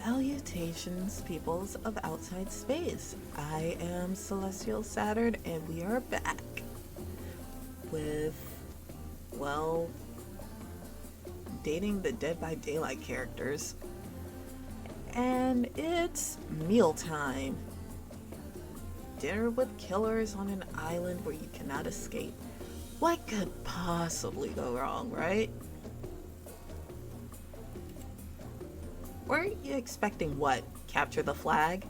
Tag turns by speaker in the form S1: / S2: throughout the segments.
S1: Salutations, peoples of outside space. I am Celestial Saturn, and we are back with, well, dating the Dead by Daylight characters. And it's mealtime. Dinner with killers on an island where you cannot escape. What could possibly go wrong, right? Were you expecting what? Capture the flag?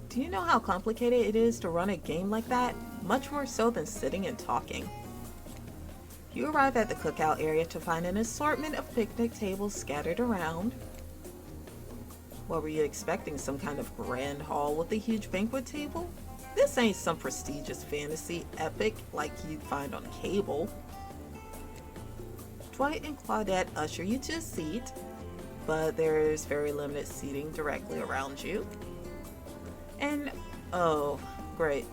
S1: Do you know how complicated it is to run a game like that? Much more so than sitting and talking. You arrive at the cookout area to find an assortment of picnic tables scattered around. What were you expecting? Some kind of grand hall with a huge banquet table? This ain't some prestigious fantasy epic like you'd find on cable. Dwight and Claudette usher you to a seat, but there's very limited seating directly around you. And, oh, great.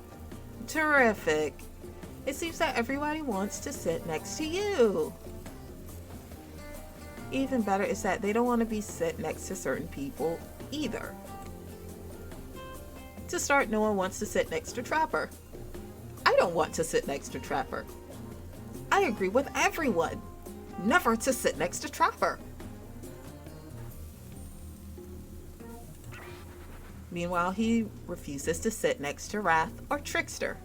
S1: Terrific. It seems that everybody wants to sit next to you. Even better is that they don't want to be sit next to certain people either. To start, no one wants to sit next to Trapper. I don't want to sit next to Trapper. I agree with everyone. Never to sit next to Trapper. Meanwhile, he refuses to sit next to Wrath or Trickster.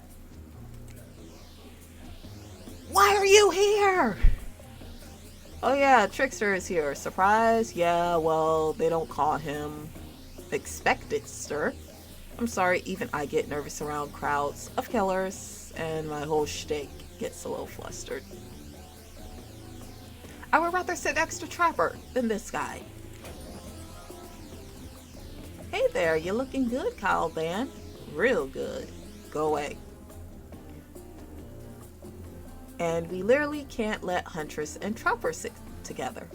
S1: Why are you here? Oh yeah, Trickster is here. Surprise? Yeah, well, they don't call him Expectedster. I'm sorry, even I get nervous around crowds of killers, and my whole shtick gets a little flustered. I would rather sit next to Trapper than this guy. Hey there, you're looking good, Kyle Van. Real good. Go away. And we literally can't let Huntress and Trapper sit together.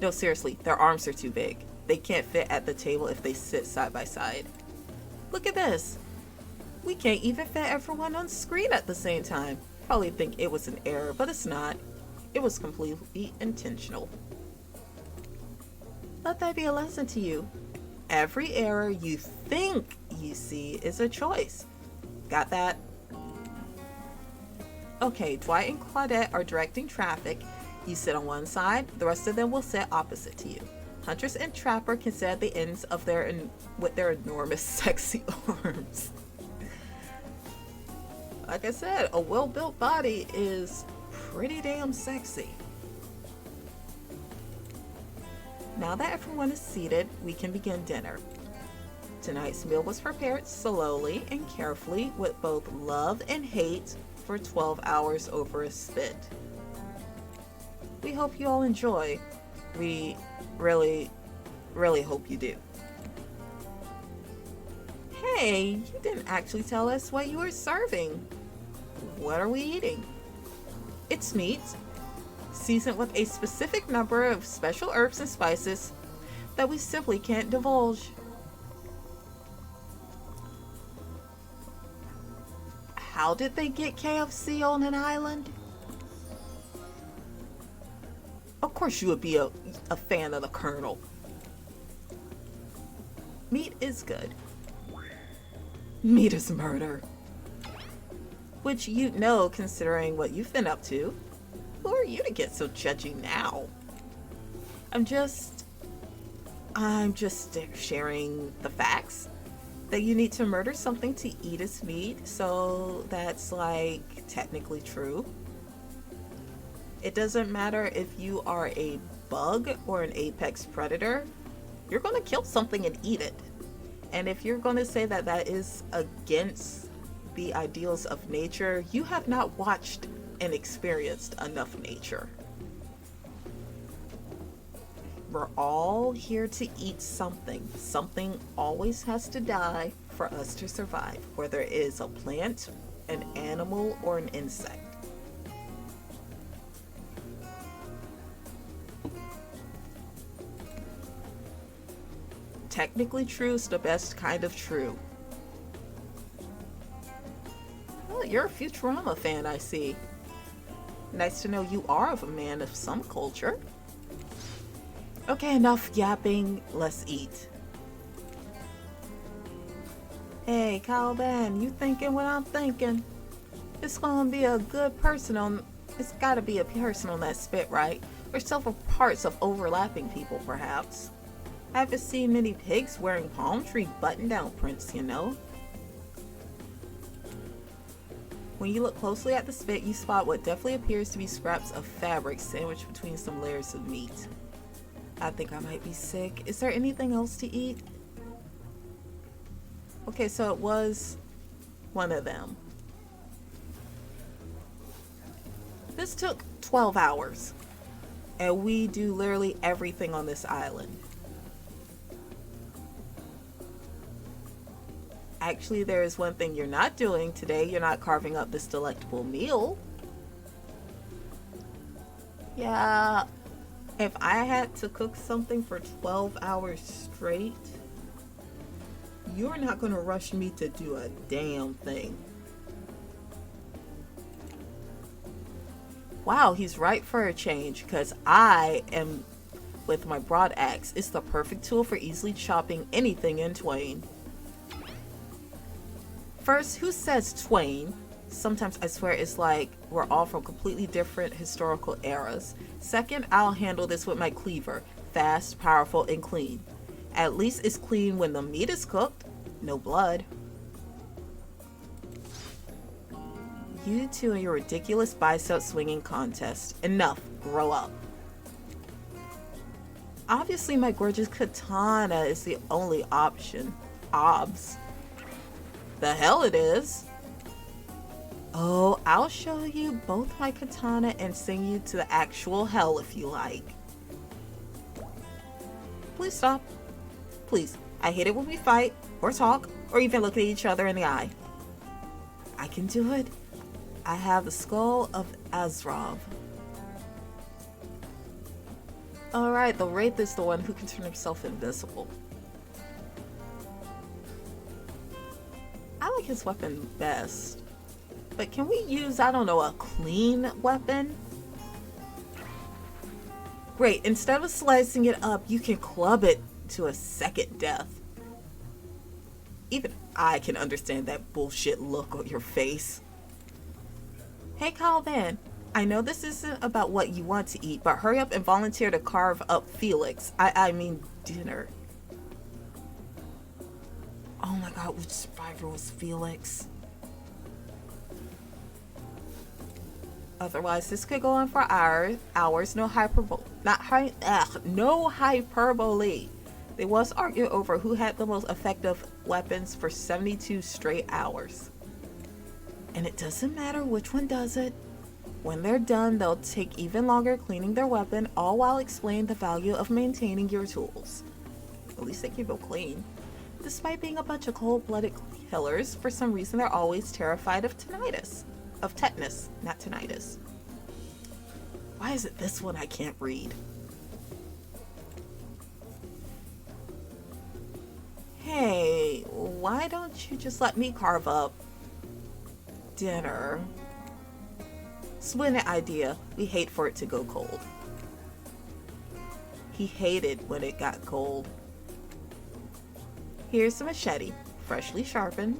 S1: No, seriously, their arms are too big. They can't fit at the table if they sit side by side. Look at this. We can't even fit everyone on screen at the same time. Probably think it was an error, but it's not. It was completely intentional. Let that be a lesson to you. Every error you think you see is a choice. Got that? Okay, Dwight and Claudette are directing traffic. You sit on one side, the rest of them will sit opposite to you. Huntress and Trapper can sit at the ends of with their enormous sexy arms. Like I said, a well-built body is pretty damn sexy. Now that everyone is seated, we can begin dinner. Tonight's meal was prepared slowly and carefully with both love and hate for 12 hours over a spit. We hope you all enjoy. We really hope you do. Hey, you didn't actually tell us what you were serving. What are we eating? It's meat, seasoned with a specific number of special herbs and spices that we simply can't divulge. How did they get KFC on an island? Of course you would be a fan of the Colonel. Meat is good. Meat is murder. Which you'd know considering what you've been up to. Who are you to get so judgy now? I'm just sharing the facts that you need to murder something to eat its meat, so that's like technically true. It doesn't matter if you are a bug or an apex predator, you're gonna kill something and eat it. And if you're gonna say that that is against the ideals of nature, you have not watched and experienced enough nature. We're all here to eat something. Something always has to die for us to survive, whether it is a plant, an animal, or an insect. Technically true is the best kind of true. Well, you're a Futurama fan, I see. Nice to know you are of a man of some culture. Okay, enough yapping, let's eat. Hey, Caliban, you thinking what I'm thinking? It's gonna be a good person on. It's gotta be a person on that spit, right? Or several parts of overlapping people, perhaps. I haven't seen many pigs wearing palm tree button-down prints, you know. When you look closely at the spit, you spot what definitely appears to be scraps of fabric sandwiched between some layers of meat. I think I might be sick. Is there anything else to eat? Okay, so it was one of them. This took 12 hours. And we do literally everything on this island. Actually, there is one thing you're not doing today. You're not carving up this delectable meal. Yeah, if I had to cook something for 12 hours straight, you're not going to rush me to do a damn thing. Wow, he's right for a change, because I am with my broad axe. It's the perfect tool for easily chopping anything in twain. First, who says twain? Sometimes I swear it's like we're all from completely different historical eras. Second, I'll handle this with my cleaver. Fast, powerful, and clean. At least it's clean when the meat is cooked. No blood. You two and your ridiculous bicep swinging contest. Enough. Grow up. Obviously, my gorgeous katana is the only option. Obs. The hell it is. Oh, I'll show you both my katana and send you to the actual hell if you like. Please stop. Please. I hate it when we fight, or talk, or even look at each other in the eye. I can do it. I have the skull of Azrav. Alright, the Wraith is the one who can turn himself invisible. I like his weapon best. But can we use, I don't know, a clean weapon? Great, instead of slicing it up, you can club it to a second death. Even I can understand that bullshit look on your face. Hey Calvin, I know this isn't about what you want to eat, but hurry up and volunteer to carve up Felix. I mean dinner. Oh my god, which survivor was Felix? Otherwise, this could go on for hours. No hyperbole. They was arguing over who had the most effective weapons for 72 straight hours. And it doesn't matter which one does it. When they're done, they'll take even longer cleaning their weapon, all while explaining the value of maintaining your tools. At least they keep them clean. Despite being a bunch of cold-blooded killers, for some reason they're always terrified of tinnitus. Of tetanus, not tinnitus. Why is it this one I can't read? Hey, why don't you just let me carve up dinner? Splendid idea. We hate for it to go cold. He hated when it got cold. Here's the machete, freshly sharpened.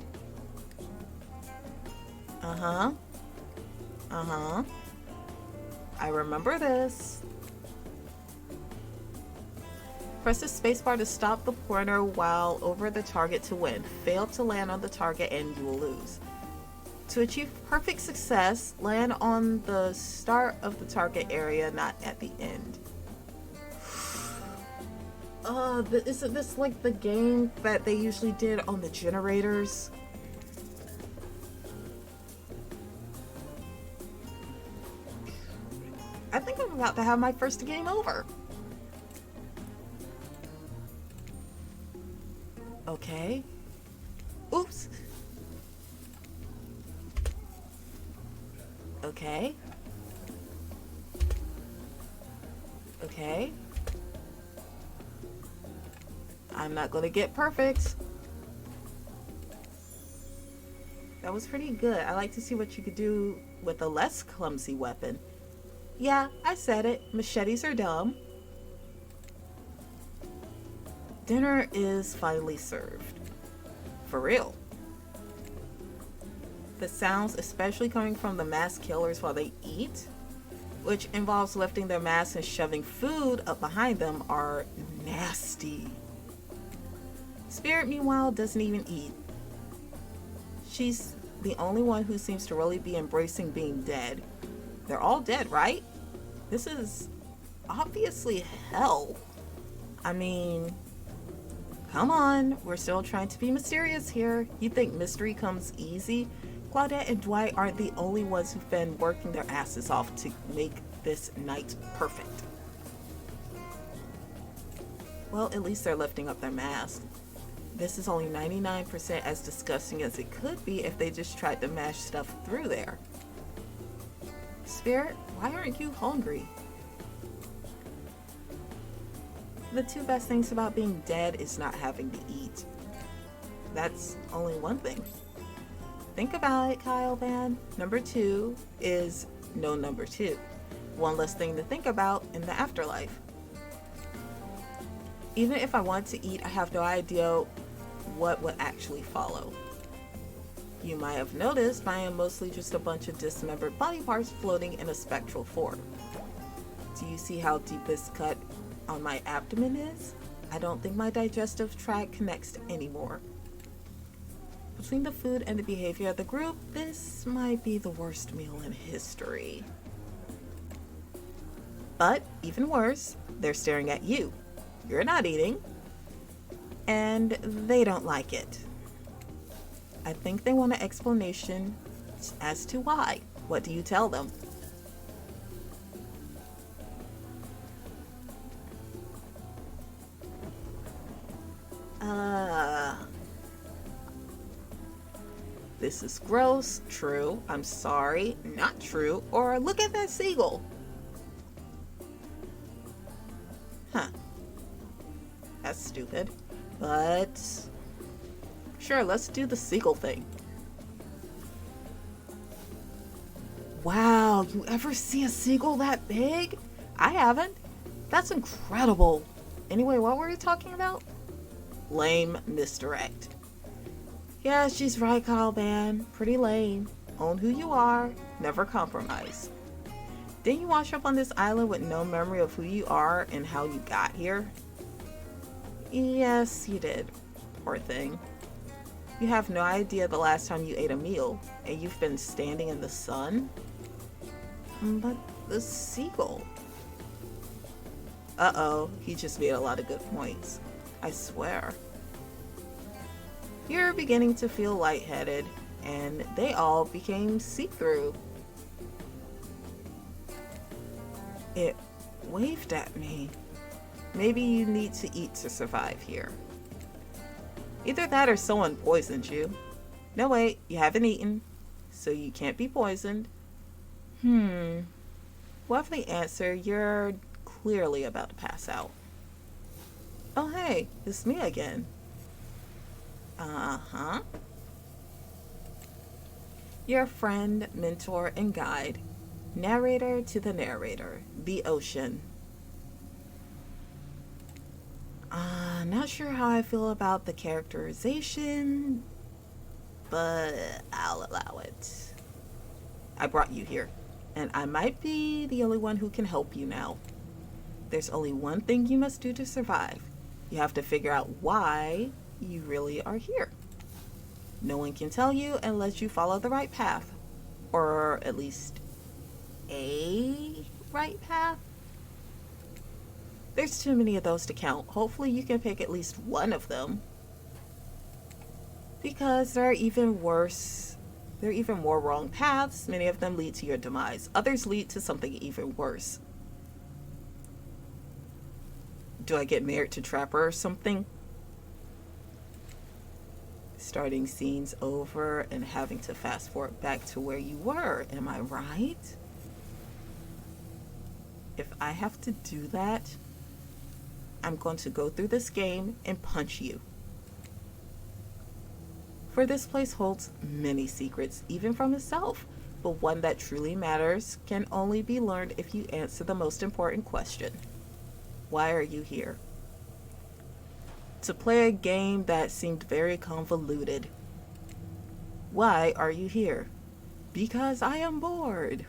S1: Uh-huh. I remember this. Press the spacebar to stop the pointer while over the target to win. Fail to land on the target and you will lose. To achieve perfect success, land on the start of the target area, not at the end. Isn't this like the game that they usually did on the generators? I think I'm about to have my first game over. Okay. Oops. Okay. Okay. I'm not gonna get perfect. That was pretty good. I like to see what you could do with a less clumsy weapon. Yeah, I said it. Machetes are dumb. Dinner is finally served. For real. The sounds, especially coming from the masked killers while they eat, which involves lifting their masks and shoving food up behind them, are nasty. Spirit, meanwhile, doesn't even eat. She's the only one who seems to really be embracing being dead. They're all dead, right? This is obviously hell. I mean, come on, we're still trying to be mysterious here. You think mystery comes easy? Claudette and Dwight aren't the only ones who've been working their asses off to make this night perfect. Well, at least they're lifting up their mask. This is only 99% as disgusting as it could be if they just tried to mash stuff through there. Spirit, why aren't you hungry? The two best things about being dead is not having to eat. That's only one thing. Think about it, Kyle Van. Number 2 is no number 2. One less thing to think about in the afterlife. Even if I want to eat, I have no idea what would actually follow. You might have noticed I am mostly just a bunch of dismembered body parts floating in a spectral form. Do you see how deep this cut on my abdomen is? I don't think my digestive tract connects anymore. Between the food and the behavior of the group, this might be the worst meal in history. But even worse, they're staring at you. You're not eating, and they don't like it. I think they want an explanation as to why. What do you tell them? This is gross. True. I'm sorry. Not true. Or look at that seagull. Huh. That's stupid. But sure, let's do the seagull thing. Wow, you ever see a seagull that big? I haven't. That's incredible. Anyway, what were we talking about? Lame misdirect. Yeah, she's right, Kyle Ban. Pretty lame. Own who you are. Never compromise. Didn't you wash up on this island with no memory of who you are and how you got here? Yes, you did. Poor thing. You have no idea the last time you ate a meal, and you've been standing in the sun? But the seagull... Uh-oh, he just made a lot of good points. I swear. You're beginning to feel lightheaded, and they all became see-through. It waved at me. Maybe you need to eat to survive here. Either that or someone poisoned you. No, wait, you haven't eaten, so you can't be poisoned. Well, if the answer, you're clearly about to pass out. Oh, hey, it's me again. Uh-huh. Your friend, mentor, and guide. Narrator to the narrator. The ocean. Not sure how I feel about the characterization, but I'll allow it. I brought you here, and I might be the only one who can help you now. There's only one thing you must do to survive. You have to figure out why you really are here. No one can tell you unless you follow the right path, or at least a right path. There's too many of those to count. Hopefully you can pick at least one of them. Because there are even more wrong paths. Many of them lead to your demise. Others lead to something even worse. Do I get married to Trapper or something? Starting scenes over and having to fast forward back to where you were. Am I right? If I have to do that, I'm going to go through this game and punch you. For this place holds many secrets, even from itself, but one that truly matters can only be learned if you answer the most important question. Why are you here? To play a game that seemed very convoluted. Why are you here? Because I am bored.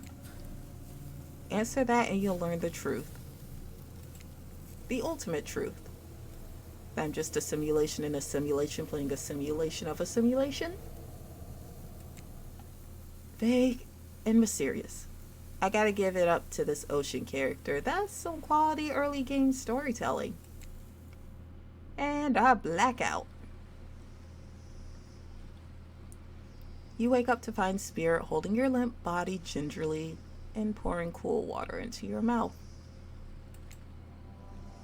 S1: Answer that and you'll learn the truth. The ultimate truth. That I'm just a simulation in a simulation playing a simulation of a simulation. Vague and mysterious. I gotta give it up to this ocean character. That's some quality early game storytelling. And a blackout. You wake up to find Spirit holding your limp body gingerly and pouring cool water into your mouth.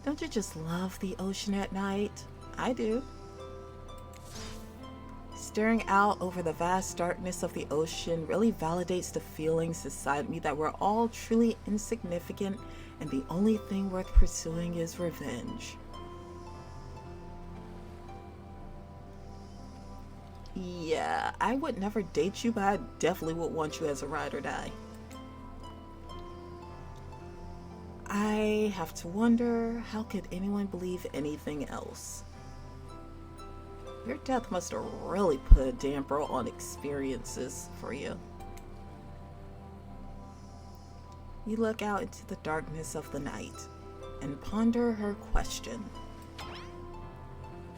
S1: Don't you just love the ocean at night? I do. Staring out over the vast darkness of the ocean really validates the feelings inside me that we're all truly insignificant and the only thing worth pursuing is revenge. Yeah, I would never date you, but I definitely would want you as a ride or die. I have to wonder, how could anyone believe anything else? Your death must have really put a damper on experiences for you. You look out into the darkness of the night and ponder her question.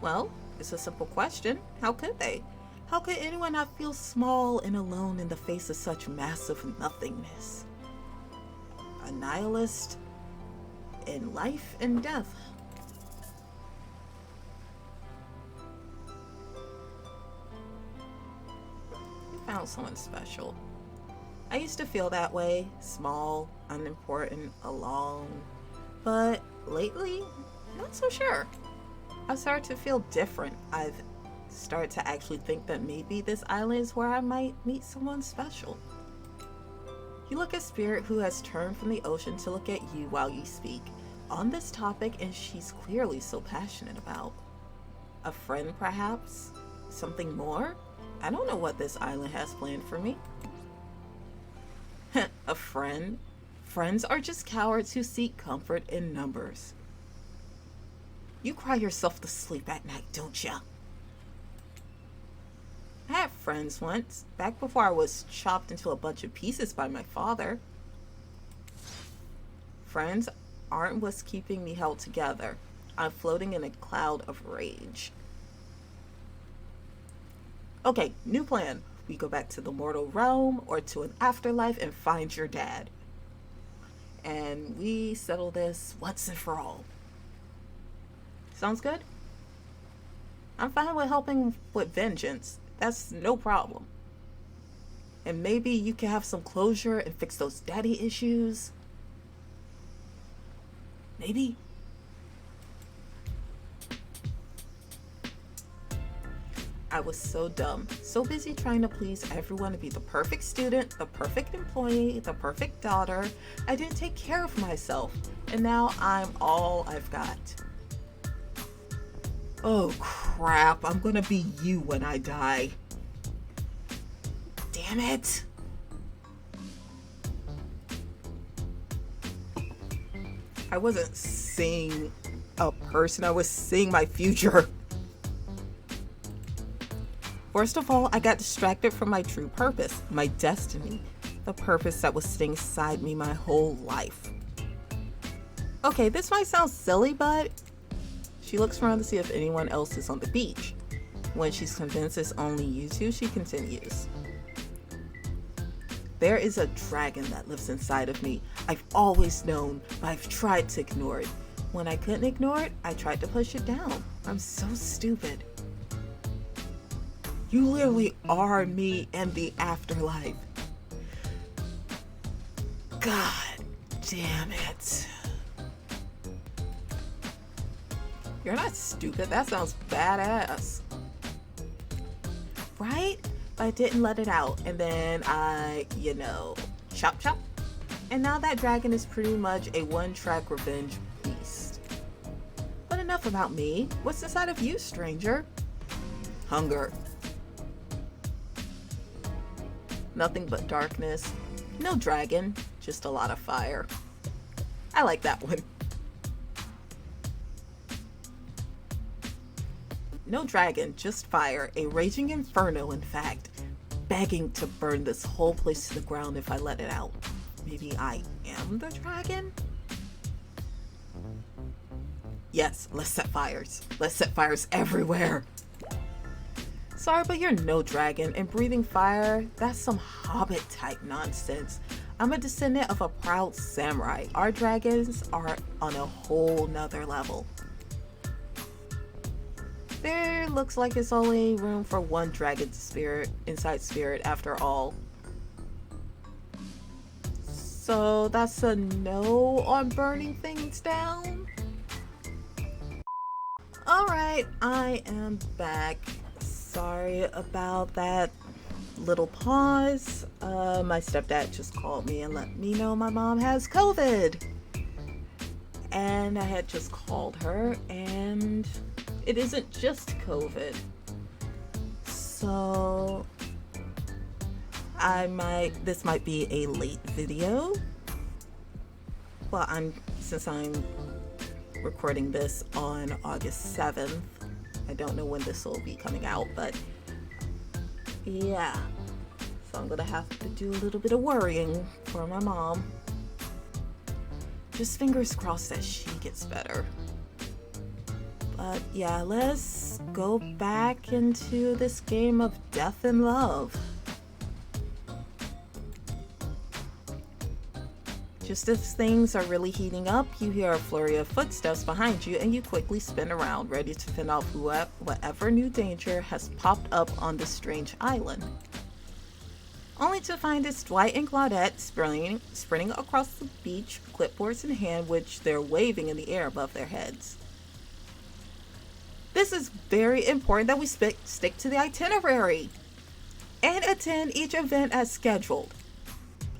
S1: Well, it's a simple question. How could they? How could anyone not feel small and alone in the face of such massive nothingness? A nihilist in life and death. You found someone special. I used to feel that way, small, unimportant, alone. But lately, not so sure. I've started to feel different. I've started to actually think that maybe this island is where I might meet someone special. You look at Spirit, who has turned from the ocean to look at you while you speak on this topic, and she's clearly so passionate about. A friend, perhaps? Something more? I don't know what this island has planned for me. A friend? Friends are just cowards who seek comfort in numbers. You cry yourself to sleep at night, don't ya? I had friends once, back before I was chopped into a bunch of pieces by my father. Friends aren't what's keeping me held together. I'm floating in a cloud of rage. Okay, new plan. We go back to the mortal realm or to an afterlife and find your dad. And we settle this once and for all. Sounds good? I'm fine with helping with vengeance. That's no problem. And maybe you can have some closure and fix those daddy issues. Maybe. I was so dumb, so busy trying to please everyone to be the perfect student, the perfect employee, the perfect daughter. I didn't take care of myself, and now I'm all I've got. Oh crap, I'm gonna be you when I die. Damn it. I wasn't seeing a person, I was seeing my future. First of all, I got distracted from my true purpose, my destiny, the purpose that was sitting inside me my whole life. Okay, this might sound silly, but she looks around to see if anyone else is on the beach. When she's convinced it's only you two, she continues. There is a dragon that lives inside of me. I've always known, but I've tried to ignore it. When I couldn't ignore it, I tried to push it down. I'm so stupid. You literally are me in the afterlife. God damn it. You're not stupid. That sounds badass. Right? But I didn't let it out. And then I, chop chop. And now that dragon is pretty much a one-track revenge beast. But enough about me. What's inside of you, stranger? Hunger. Nothing but darkness. No dragon, just a lot of fire. I like that one. No dragon, just fire. A raging inferno, in fact. begging to burn this whole place to the ground if I let it out. Maybe I am the dragon? Yes, let's set fires. Let's set fires everywhere. Sorry, but you're no dragon, and breathing fire, that's some hobbit type nonsense. I'm a descendant of a proud samurai. Our dragons are on a whole nother level. There looks like it's only room for one dragon spirit, inside spirit after all. So that's a no on burning things down? Alright, I am back. Sorry about that little pause. My stepdad just called me and let me know my mom has COVID. And I had just called her, and it isn't just COVID. So this might be a late video. Well, since I'm recording this on August 7th. I don't know when this will be coming out, but yeah. So I'm gonna have to do a little bit of worrying for my mom. Just fingers crossed that she gets better. But yeah, let's go back into this game of death and love. Just as things are really heating up, you hear a flurry of footsteps behind you and you quickly spin around, ready to fend off whatever new danger has popped up on this strange island. Only to find it's Dwight and Claudette sprinting across the beach, clipboards in hand, which they're waving in the air above their heads. This is very important that we stick to the itinerary and attend each event as scheduled.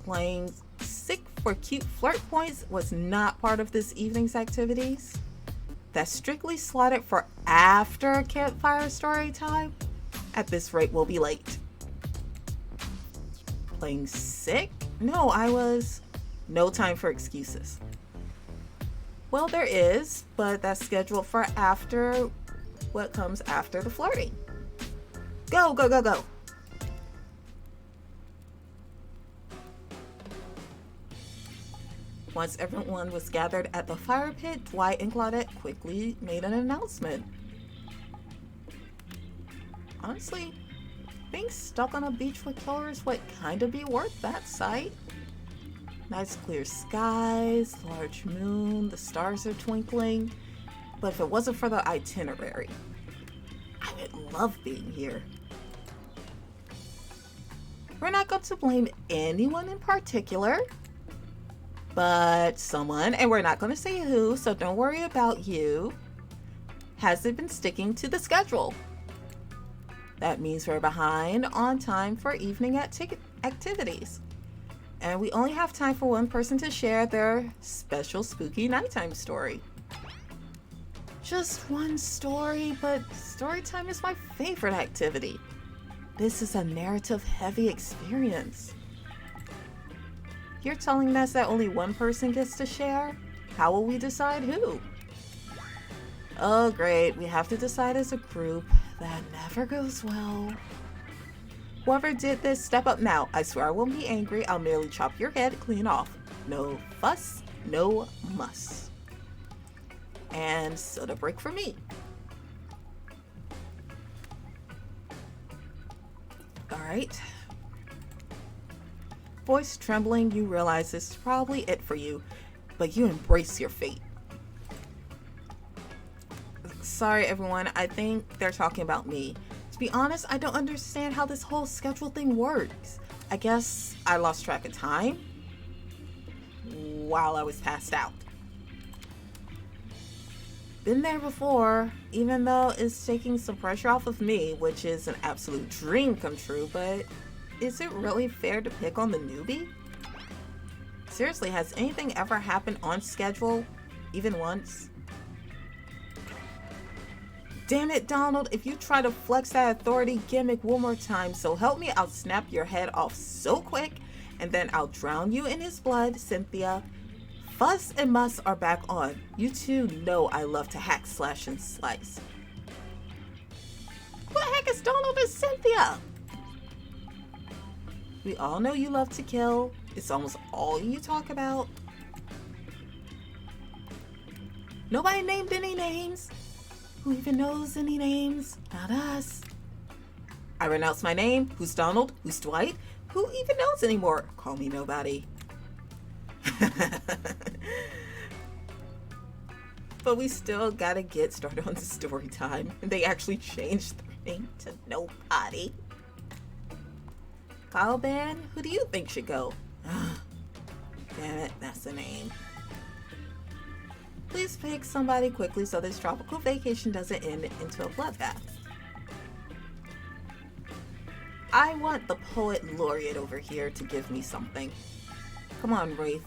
S1: Playing sick for cute flirt points was not part of this evening's activities. That's strictly slotted for after campfire story time. At this rate, we'll be late. Playing sick? No, no time for excuses. Well, there is, but that's scheduled for after what comes after the flirting. Go, go, go, go. Once everyone was gathered at the fire pit, Dwight and Claudette quickly made an announcement. Honestly, being stuck on a beach with killers would kind of be worth that sight. Nice clear skies, large moon, the stars are twinkling. But if it wasn't for the itinerary, I would love being here. We're not going to blame anyone in particular, but someone, and we're not going to say who, so don't worry about you, hasn't been sticking to the schedule. That means we're behind on time for evening activities. And we only have time for one person to share their special spooky nighttime story. Just one story, but story time is my favorite activity. This is a narrative-heavy experience. You're telling us that only one person gets to share? How will we decide who? Oh great, we have to decide as a group. That never goes well. Whoever did this, step up now. I swear I won't be angry. I'll merely chop your head clean off. No fuss, no muss. And soda break for me. Alright. Voice trembling, you realize this is probably it for you, but you embrace your fate. Sorry everyone, I think they're talking about me. To be honest, I don't understand how this whole schedule thing works. I guess I lost track of time while I was passed out. Been there before, even though it's taking some pressure off of me, which is an absolute dream come true, but is it really fair to pick on the newbie? Seriously, has anything ever happened on schedule, even once? Damn it, Donald, if you try to flex that authority gimmick one more time, so help me, I'll snap your head off so quick, and then I'll drown you in his blood, Cynthia. Fuss and muss are back on. You two know I love to hack, slash, and slice. What the heck is Donald and Cynthia? We all know you love to kill. It's almost all you talk about. Nobody named any names. Who even knows any names? Not us. I renounce my name. Who's Donald? Who's Dwight? Who even knows anymore? Call me nobody. But we still gotta get started on the story time. They actually changed their name to nobody. Caliban, who do you think should go? Damn it, that's the name. Please pick somebody quickly so this tropical vacation doesn't end into a bloodbath. I want the poet laureate over here to give me something. Come on, Wraith.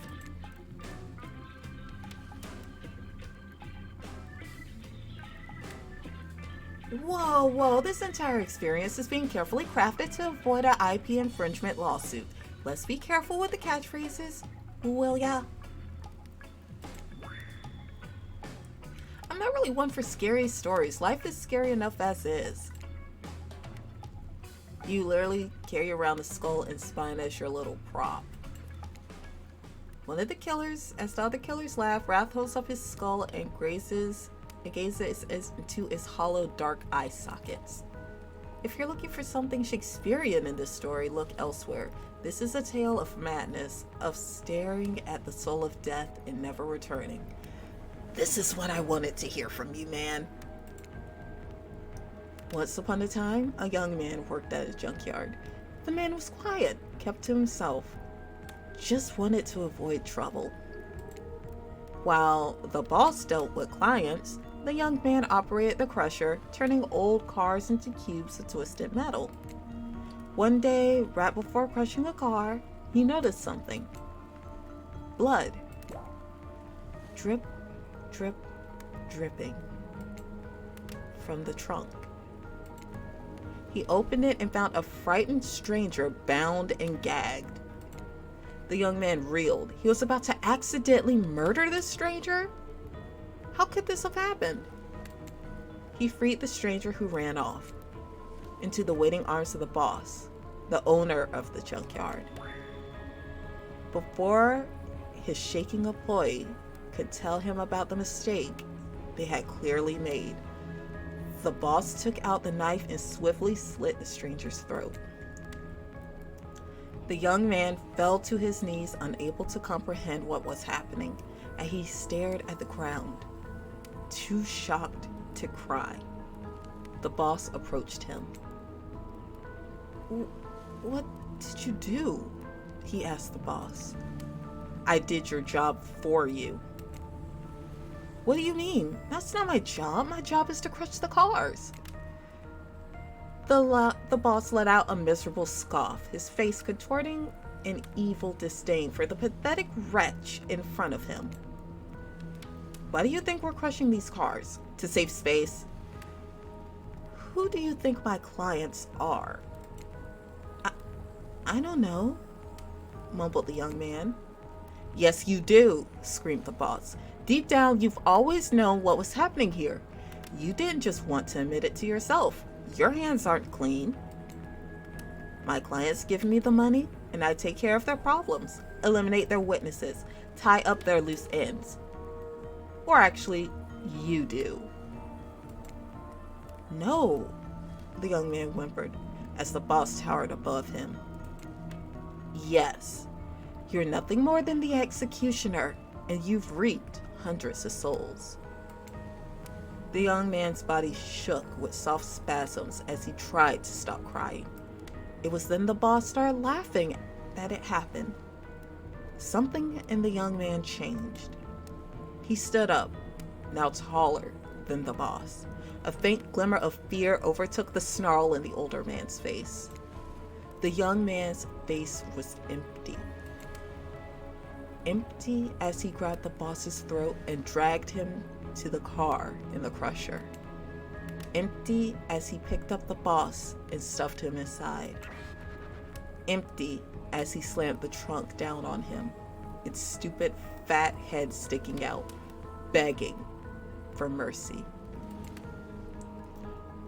S1: Whoa, this entire experience is being carefully crafted to avoid an IP infringement lawsuit. Let's be careful with the catchphrases, will ya? I'm not really one for scary stories. Life is scary enough as is. You literally carry around the skull and spine as your little prop. One of the killers, as the other killers laugh, Wrath holds up his skull and gazes into its hollow dark eye sockets. If you're looking for something Shakespearean in this story, look elsewhere. This is a tale of madness, of staring at the soul of death and never returning. This is what I wanted to hear from you, man. Once upon a time, a young man worked at a junkyard. The man was quiet, kept to himself, just wanted to avoid trouble. While the boss dealt with clients, the young man operated the crusher, turning old cars into cubes of twisted metal. One day, right before crushing a car, he noticed something. Blood. Drip, drip, dripping from the trunk. He opened it and found a frightened stranger bound and gagged. The young man reeled. He was about to accidentally murder this stranger? How could this have happened? He freed the stranger, who ran off into the waiting arms of the boss, the owner of the junkyard. Before his shaking employee could tell him about the mistake they had clearly made, the boss took out the knife and swiftly slit the stranger's throat. The young man fell to his knees, unable to comprehend what was happening, and he stared at the ground, too shocked to cry. The boss approached him. "What did you do?" he asked the boss. "I did your job for you." "What do you mean? That's not my job. My job is to crush the cars." The boss let out a miserable scoff, his face contorting in evil disdain for the pathetic wretch in front of him. "Why do you think we're crushing these cars? To save space?" "Who do you think my clients are?" I don't know," mumbled the young man. "Yes, you do," screamed the boss. "Deep down, you've always known what was happening here. You didn't just want to admit it to yourself. Your hands aren't clean. My clients give me the money, and I take care of their problems, eliminate their witnesses, tie up their loose ends. Or actually, you do." "No," the young man whimpered, as the boss towered above him. "Yes, you're nothing more than the executioner, and you've reaped hundreds of souls." The young man's body shook with soft spasms as he tried to stop crying. It was then the boss started laughing that it happened. Something in the young man changed. He stood up, now taller than the boss. A faint glimmer of fear overtook the snarl in the older man's face. The young man's face was empty. Empty as he grabbed the boss's throat and dragged him to the car in the crusher. Empty as he picked up the boss and stuffed him inside. Empty as he slammed the trunk down on him, its stupid fat head sticking out, begging for mercy.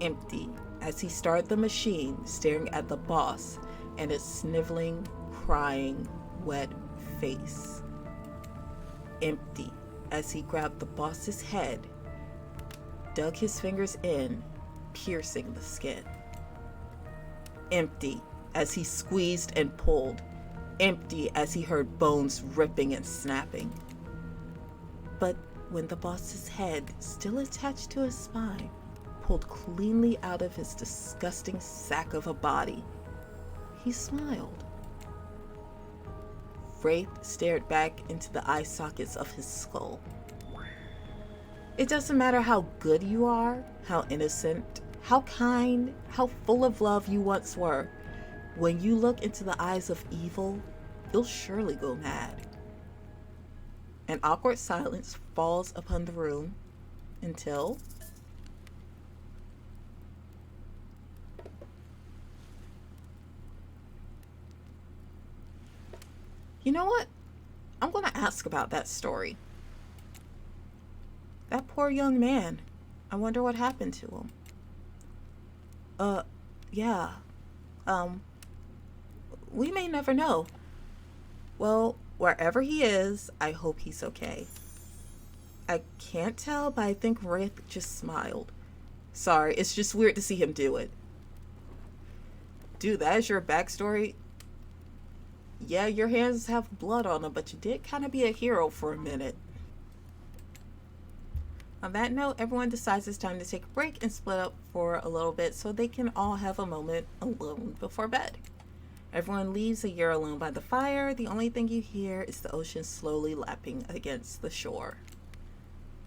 S1: Empty as he started the machine, staring at the boss and a sniveling, crying, wet face. Empty as he grabbed the boss's head, dug his fingers in, piercing the skin. Empty as he squeezed and pulled, empty as he heard bones ripping and snapping. But when the boss's head, still attached to his spine, pulled cleanly out of his disgusting sack of a body, he smiled. Wraith stared back into the eye sockets of his skull. It doesn't matter how good you are, how innocent, how kind, how full of love you once were. When you look into the eyes of evil, you'll surely go mad. An awkward silence falls upon the room until you know what? I'm going to ask about that story. That poor young man. I wonder what happened to him. Yeah. We may never know. Well, wherever he is, I hope he's okay. I can't tell, but I think Wraith just smiled. Sorry, it's just weird to see him do it. Dude, that is your backstory? Yeah, your hands have blood on them, but you did kind of be a hero for a minute. On that note, everyone decides it's time to take a break and split up for a little bit so they can all have a moment alone before bed. Everyone leaves a year alone by the fire. The only thing you hear is the ocean slowly lapping against the shore.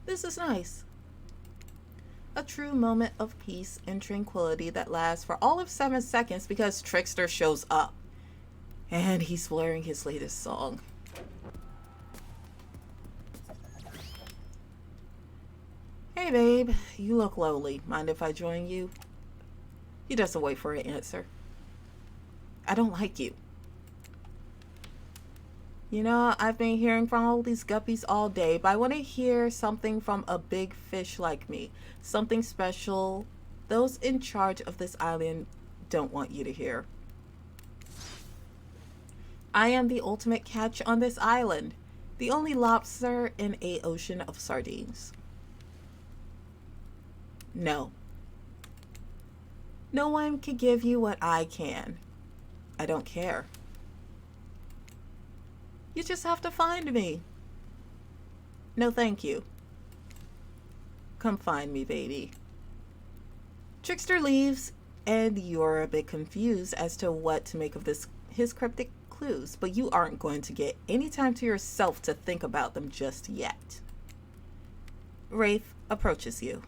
S1: This is nice. A true moment of peace and tranquility that lasts for all of 7 seconds because Trickster shows up. And he's blaring his latest song. Hey babe, you look lonely. Mind if I join you? He doesn't wait for an answer. I don't like you. You know, I've been hearing from all these guppies all day, but I want to hear something from a big fish like me. Something special those in charge of this island don't want you to hear. I am the ultimate catch on this island. The only lobster in an ocean of sardines. No. No one can give you what I can. I don't care. You just have to find me. No, thank you. Come find me, baby. Trickster leaves, and you're a bit confused as to what to make of his cryptic clues, but you aren't going to get any time to yourself to think about them just yet. Wraith approaches you.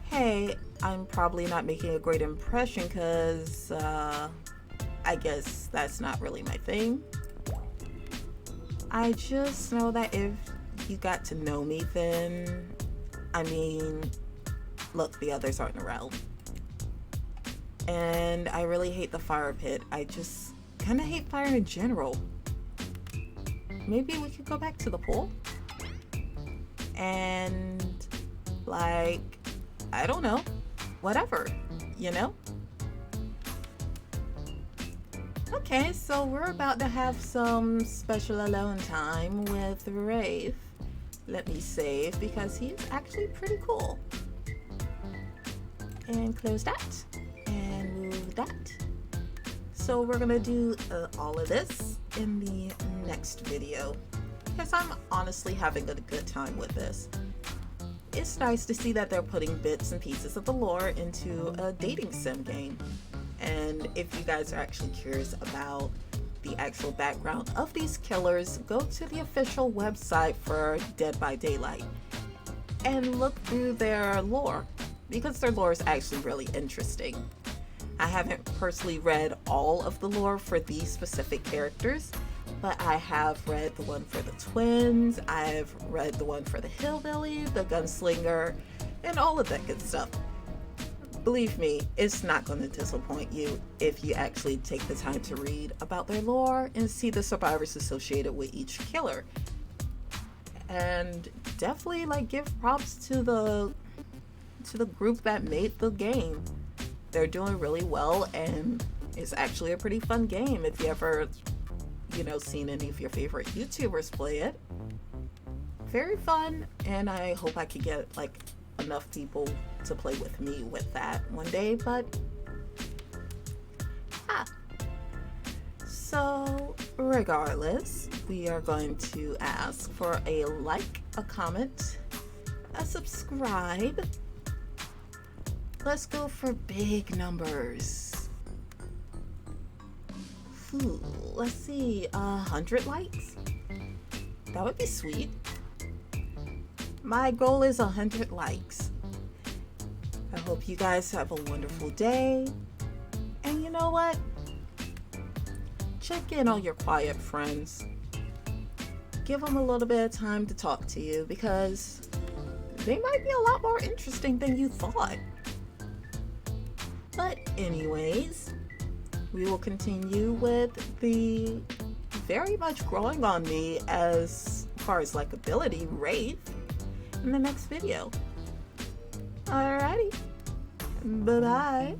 S1: Hey, I'm probably not making a great impression because, I guess that's not really my thing. I just know that if you got to know me, then, I mean, look, the others aren't around. And I really hate the fire pit. I just kind of hate fire in general. Maybe we could go back to the pool? And, like, I don't know, whatever, you know? Okay, so we're about to have some special alone time with Wraith. Let me save because he's actually pretty cool. And close that. And move that. So we're gonna do all of this in the next video because I'm honestly having a good time with this. It's nice to see that they're putting bits and pieces of the lore into a dating sim game. And if you guys are actually curious about the actual background of these killers, go to the official website for Dead by Daylight and look through their lore because their lore is actually really interesting. I haven't personally read all of the lore for these specific characters, but I have read the one for the twins, I've read the one for the hillbilly, the gunslinger, and all of that good stuff. Believe me, it's not going to disappoint you if you actually take the time to read about their lore and see the survivors associated with each killer. And definitely like give props to the group that made the game. they're doing really well, and it's actually a pretty fun game if you ever, seen any of your favorite YouTubers play it. Very fun, and I hope I could get like enough people to play with me with that one day, but so regardless, we are going to ask for a like, a comment, a subscribe. Let's go for big numbers. Let's see, 100 likes? That would be sweet. My goal is 100 likes. I hope you guys have a wonderful day. And you know what? Check in on your quiet friends. Give them a little bit of time to talk to you, because they might be a lot more interesting than you thought. But anyways, we will continue with the very much growing on me as far as likability rate in the next video. Alrighty, bye bye.